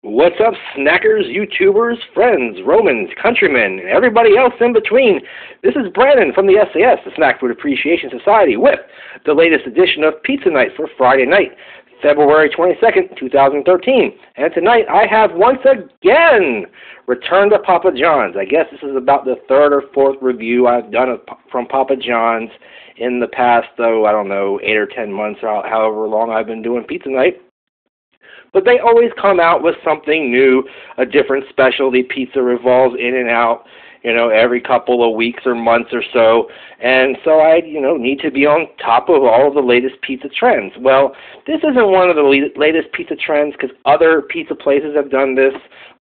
What's up, snackers, YouTubers, friends, Romans, countrymen, and everybody else in between? This is Brandon from the sAs, the Snack Food Appreciation Society, with the latest edition of Pizza Night for Friday night, February 22nd, 2013. And tonight I have once again returned to Papa John's. I guess this is about the third or fourth review I've done from Papa John's in the past, I don't know, 8 or 10 months, or however long I've been doing Pizza Night. But they always come out with something new, a different specialty. Pizza revolves in and out, every couple of weeks or months or so. And so I, need to be on top of all of the latest pizza trends. Well, this isn't one of the latest pizza trends because other pizza places have done this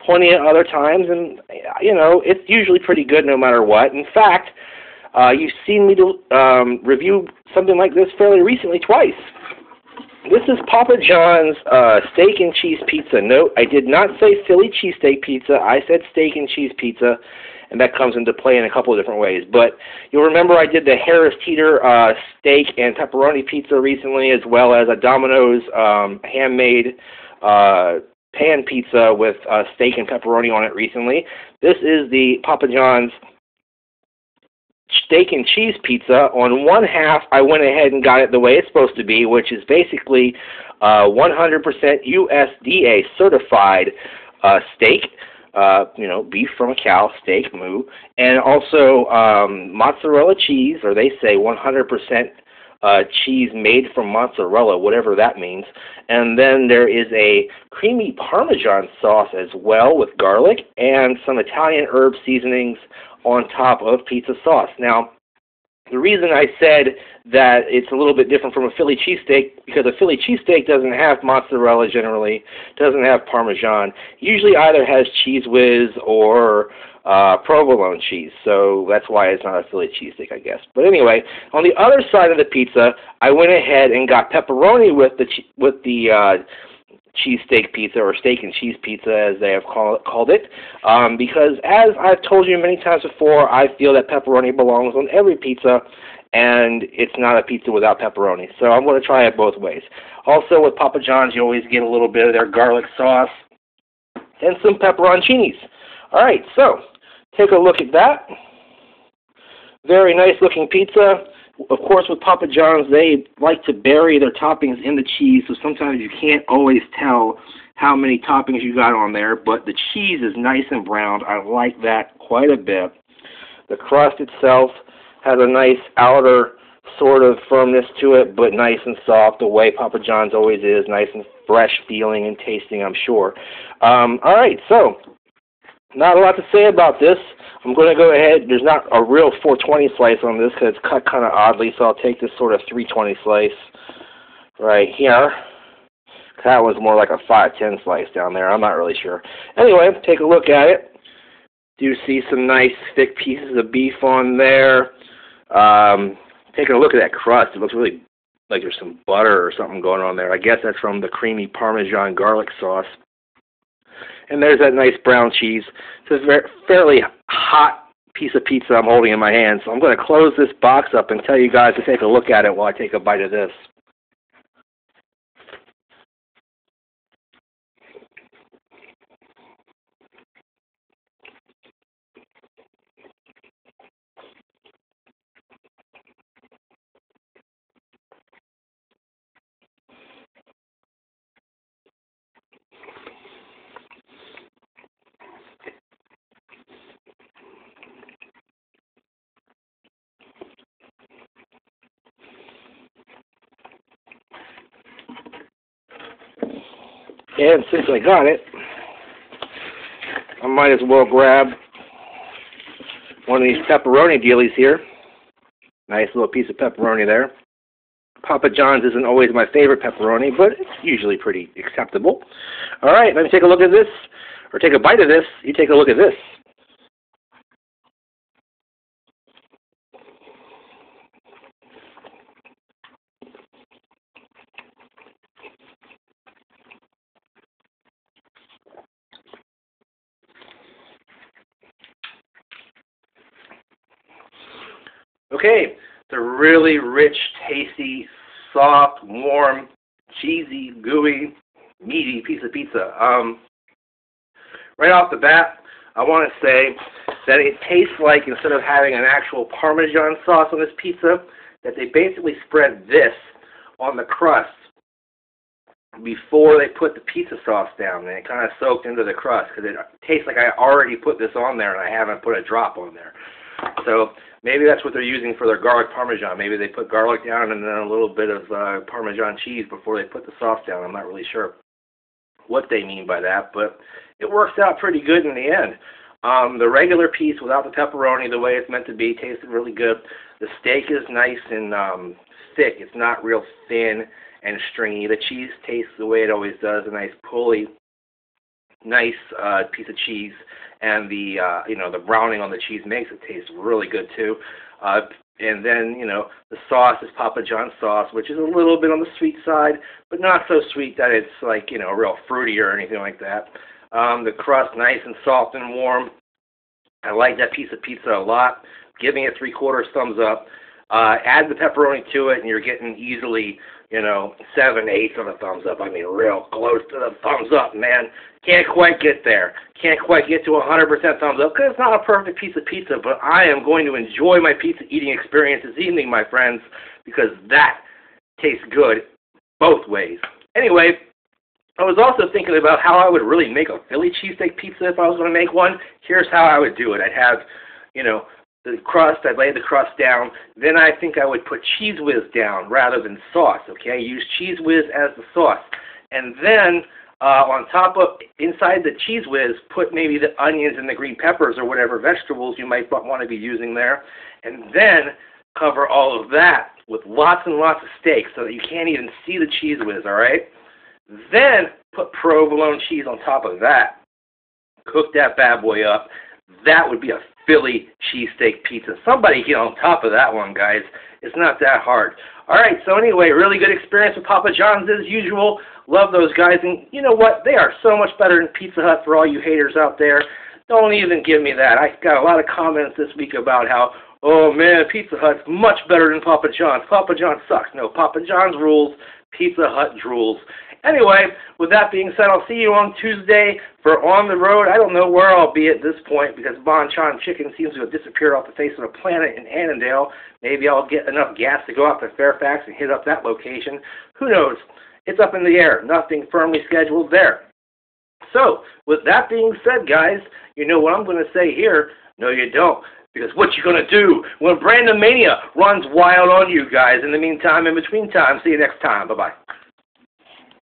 plenty of other times. And, it's usually pretty good no matter what. In fact, you've seen me review something like this fairly recently twice. This is Papa John's steak and cheese pizza. Note, I did not say Philly cheesesteak pizza. I said steak and cheese pizza, and that comes into play in a couple of different ways. But you'll remember I did the Harris Teeter steak and pepperoni pizza recently, as well as a Domino's handmade pan pizza with steak and pepperoni on it recently. This is the Papa John's steak and cheese pizza. On one half, I went ahead and got it the way it's supposed to be, which is basically 100% USDA certified steak, beef from a cow, steak, moo, and also mozzarella cheese, or they say 100% cheese made from mozzarella, whatever that means. And then there is a creamy Parmesan sauce as well with garlic and some Italian herb seasonings on top of pizza sauce. Now, the reason I said that it's a little bit different from a Philly cheesesteak, because a Philly cheesesteak doesn't have mozzarella generally, doesn't have Parmesan. Usually either has Cheese Whiz or provolone cheese, so that's why it's not a Philly cheesesteak, I guess. But anyway, on the other side of the pizza, I went ahead and got pepperoni with the cheesesteak pizza, or steak and cheese pizza as they have called it, because as I've told you many times before, I feel that pepperoni belongs on every pizza, and it's not a pizza without pepperoni. So I'm going to try it both ways. Also, with Papa John's, you always get a little bit of their garlic sauce and some pepperoncinis. All right, so take a look at that. Very nice looking pizza. Of course, with Papa John's, they like to bury their toppings in the cheese, so sometimes you can't always tell how many toppings you got on there, but the cheese is nice and browned. I like that quite a bit. The crust itself has a nice outer sort of firmness to it, but nice and soft, the way Papa John's always is, nice and fresh feeling and tasting, I'm sure. All right, so not a lot to say about this. I'm going to go ahead. There's not a real 420 slice on this because it's cut kind of oddly, so I'll take this sort of 320 slice right here. That was more like a 510 slice down there. I'm not really sure. Anyway, take a look at it. Do see some nice thick pieces of beef on there. Taking a look at that crust, it looks really like there's some butter or something going on there. I guess that's from the creamy Parmesan garlic sauce. And there's that nice brown cheese. It's a fairly hot piece of pizza I'm holding in my hand. So I'm going to close this box up and tell you guys to take a look at it while I take a bite of this. And since I got it, I might as well grab one of these pepperoni dealies here. Nice little piece of pepperoni there. Papa John's isn't always my favorite pepperoni, but it's usually pretty acceptable. All right, let me take a look at this, or take a bite of this. You take a look at this. Okay, it's a really rich, tasty, soft, warm, cheesy, gooey, meaty piece of pizza. right off the bat, I want to say that it tastes like, instead of having an actual Parmesan sauce on this pizza, that they basically spread this on the crust before they put the pizza sauce down, and it kind of soaked into the crust, because it tastes like I already put this on there and I haven't put a drop on there. So maybe that's what they're using for their garlic Parmesan. Maybe they put garlic down and then a little bit of Parmesan cheese before they put the sauce down. I'm not really sure what they mean by that, but it works out pretty good in the end. The regular piece without the pepperoni, the way it's meant to be, tasted really good. The steak is nice and thick. It's not real thin and stringy. The cheese tastes the way it always does, a nice pulley, nice piece of cheese, and the the browning on the cheese makes it taste really good too. And then the sauce is Papa John's sauce, which is a little bit on the sweet side, but not so sweet that it's like real fruity or anything like that. The crust nice and soft and warm. I like that piece of pizza a lot. Giving it 3/4 thumbs up. Add the pepperoni to it, and you're getting easily 7/8 of a thumbs up. I mean, real close to the thumbs up, man. Can't quite get there. Can't quite get to 100% thumbs up, because it's not a perfect piece of pizza, but I am going to enjoy my pizza eating experience this evening, my friends, because that tastes good both ways. Anyway, I was also thinking about how I would really make a Philly cheesesteak pizza if I was going to make one. Here's how I would do it. I'd have, the crust, I'd lay the crust down, then I think I would put Cheese Whiz down rather than sauce, okay? Use Cheese Whiz as the sauce. And then on top of, inside the Cheese Whiz, put maybe the onions and the green peppers or whatever vegetables you might want to be using there. And then cover all of that with lots and lots of steak so that you can't even see the Cheese Whiz, all right? Then put provolone cheese on top of that. Cook that bad boy up. That would be a Philly cheesesteak pizza. Somebody get on top of that one, guys. It's not that hard. All right, so anyway, really good experience with Papa John's as usual. Love those guys. And you know what? They are so much better than Pizza Hut for all you haters out there. Don't even give me that. I got a lot of comments this week about how, oh, man, Pizza Hut's much better than Papa John's. Papa John's sucks. No, Papa John's rules. Pizza Hut drools. Anyway, with that being said, I'll see you on Tuesday for On the Road. I don't know where I'll be at this point because Bonchon Chicken seems to have disappeared off the face of the planet in Annandale. Maybe I'll get enough gas to go out to Fairfax and hit up that location. Who knows? It's up in the air. Nothing firmly scheduled there. So, with that being said, guys, you know what I'm going to say here? No, you don't. Because what you going to do when Brandon Mania runs wild on you guys? In the meantime, in between time, see you next time. Bye-bye.